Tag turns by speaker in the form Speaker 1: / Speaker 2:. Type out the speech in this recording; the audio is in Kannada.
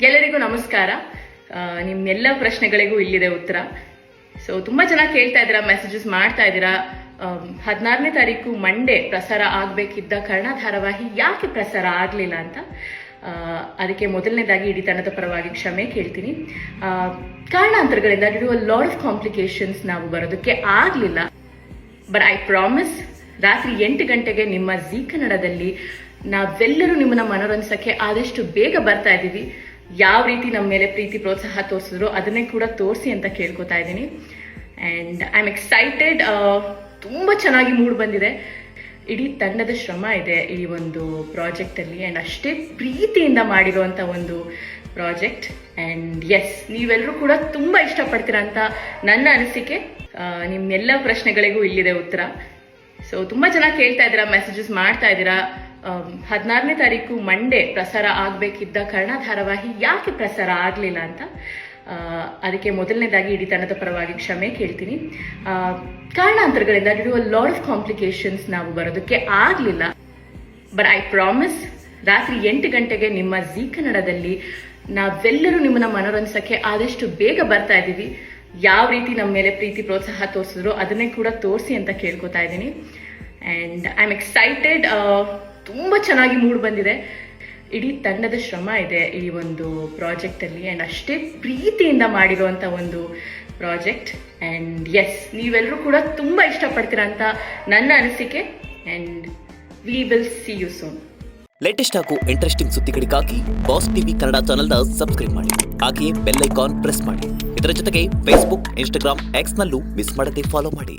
Speaker 1: ಎಲ್ಲರಿಗೂ ನಮಸ್ಕಾರ. ನಿಮ್ಮೆಲ್ಲ ಪ್ರಶ್ನೆಗಳಿಗೂ ಇಲ್ಲಿದೆ ಉತ್ತರ. ಸೊ ತುಂಬಾ ಚೆನ್ನಾಗಿ ಕೇಳ್ತಾ ಇದ್ದೀರಾ, ಮೆಸೇಜಸ್ ಮಾಡ್ತಾ ಇದ್ದೀರಾ. 16ನೇ ತಾರೀಕು ಮಂಡೇ ಪ್ರಸಾರ ಆಗಬೇಕಿದ್ದ ಕರ್ಣ ಧಾರಾವಾಹಿ ಯಾಕೆ ಪ್ರಸಾರ ಆಗಲಿಲ್ಲ ಅಂತ. ಅದಕ್ಕೆ ಮೊದಲನೇದಾಗಿ ಇಡೀ ತಂಡದ ಪರವಾಗಿ ಕ್ಷಮೆ ಕೇಳ್ತೀನಿ. ಕಾರಣಾಂತರಗಳಿಂದ due to a lot of complications ನಾವು ಬರೋದಕ್ಕೆ ಆಗಲಿಲ್ಲ. ಬಟ್ ಐ ಪ್ರಾಮಿಸ್, ರಾತ್ರಿ 8 ಗಂಟೆಗೆ ನಿಮ್ಮ ಜೀ ಕನ್ನಡದಲ್ಲಿ ನಾವೆಲ್ಲರೂ ನಿಮ್ಮನ್ನ ಮನೋರಂಜಿಸಕ್ಕೆ ಆದಷ್ಟು ಬೇಗ ಬರ್ತಾ ಇದ್ದೀವಿ. ಯಾವ ರೀತಿ ನಮ್ಮ ಮೇಲೆ ಪ್ರೀತಿ ಪ್ರೋತ್ಸಾಹ ತೋರಿಸಿದ್ರು ಅದನ್ನೇ ಕೂಡ ತೋರಿಸಿ ಅಂತ ಕೇಳ್ಕೊತಾ ಇದ್ದೀನಿ. And I am excited. ತುಂಬ ಚೆನ್ನಾಗಿ ಮೂಡ್ ಬಂದಿದೆ. ಇಡೀ ತಂಡದ ಶ್ರಮ ಇದೆ ಈ ಒಂದು ಪ್ರಾಜೆಕ್ಟಲ್ಲಿ, ಆ್ಯಂಡ್ ಅಷ್ಟೇ ಪ್ರೀತಿಯಿಂದ ಮಾಡಿರುವಂಥ ಒಂದು ಪ್ರಾಜೆಕ್ಟ್. ಆ್ಯಂಡ್ ಎಸ್, ನೀವೆಲ್ಲರೂ ಕೂಡ ತುಂಬ ಇಷ್ಟಪಡ್ತೀರಾ ಅಂತ ನನ್ನ ಅನಿಸಿಕೆ. ನಿಮ್ಮೆಲ್ಲ ಪ್ರಶ್ನೆಗಳಿಗೂ ಇಲ್ಲಿದೆ ಉತ್ತರ. ಸೊ ತುಂಬ ಚೆನ್ನಾಗಿ ಕೇಳ್ತಾ ಇದ್ದೀರಾ, ಮೆಸೇಜಸ್ ಮಾಡ್ತಾ ಇದ್ದೀರಾ. 16ನೇ ತಾರೀಕು ಮಂಡೇ ಪ್ರಸಾರ ಆಗಬೇಕಿದ್ದ ಕರ್ಣ ಧಾರಾವಾಹಿ ಯಾಕೆ ಪ್ರಸಾರ ಆಗಲಿಲ್ಲ ಅಂತ. ಅದಕ್ಕೆ ಮೊದಲನೇದಾಗಿ ಇಡೀ ತಂಡದ ಪರವಾಗಿ ಕ್ಷಮೆ ಕೇಳ್ತೀನಿ. ಕಾರಣಾಂತರಗಳಿಂದ due to a lot of complications ನಾವು ಬರೋದಕ್ಕೆ ಆಗಲಿಲ್ಲ. ಬಟ್ ಐ ಪ್ರಾಮಿಸ್, ರಾತ್ರಿ 8 ಗಂಟೆಗೆ ನಿಮ್ಮ ಜೀ ಕನ್ನಡದಲ್ಲಿ ನಾವೆಲ್ಲರೂ ನಿಮ್ಮನ್ನ ಮನೋರಂಜಿಸಕ್ಕೆ ಆದಷ್ಟು ಬೇಗ ಬರ್ತಾ ಇದ್ದೀವಿ. ಯಾವ ರೀತಿ ನಮ್ಮ ಮೇಲೆ ಪ್ರೀತಿ ಪ್ರೋತ್ಸಾಹ ತೋರಿಸಿದ್ರು ಅದನ್ನೇ ಕೂಡ ತೋರಿಸಿ ಅಂತ ಕೇಳ್ಕೊತಾ ಇದ್ದೀನಿ. And I am excited. ತುಂಬ ಚೆನ್ನಾಗಿ ಮೂಡ್ ಬಂದಿದೆ. ಇಡೀ ತಂಡದ ಶ್ರಮ ಇದೆ ಈ ಒಂದು ಪ್ರಾಜೆಕ್ಟಲ್ಲಿ, ಆ್ಯಂಡ್ ಅಷ್ಟೇ ಪ್ರೀತಿಯಿಂದ ಮಾಡಿರುವಂಥ ಒಂದು ಪ್ರಾಜೆಕ್ಟ್. ಆ್ಯಂಡ್ ಎಸ್, ನೀವೆಲ್ಲರೂ ಕೂಡ ತುಂಬ ಇಷ್ಟಪಡ್ತೀರಾ ಅಂತ ನನ್ನ ಅನಿಸಿಕೆ. And we will see you soon.
Speaker 2: Latest ಹಾಗೂ ಇಂಟ್ರೆಸ್ಟಿಂಗ್ ಸುದ್ದಿಗಳಿಗಾಗಿ ಬಾಸ್ ಟಿವಿ ಕನ್ನಡ ಚಾನೆಲ್ನ ಸಬ್ಸ್ಕ್ರೈಬ್ ಮಾಡಿ. ಹಾಗೆಯೇ ಬೆಲ್ ಐಕಾನ್ ಪ್ರೆಸ್ ಮಾಡಿ. ಇದರ ಜೊತೆಗೆ ಫೇಸ್ಬುಕ್, ಇನ್ಸ್ಟಾಗ್ರಾಮ್, ಎಕ್ಸ್ನಲ್ಲೂ ಮಿಸ್ ಮಾಡದೆ ಫಾಲೋ ಮಾಡಿ.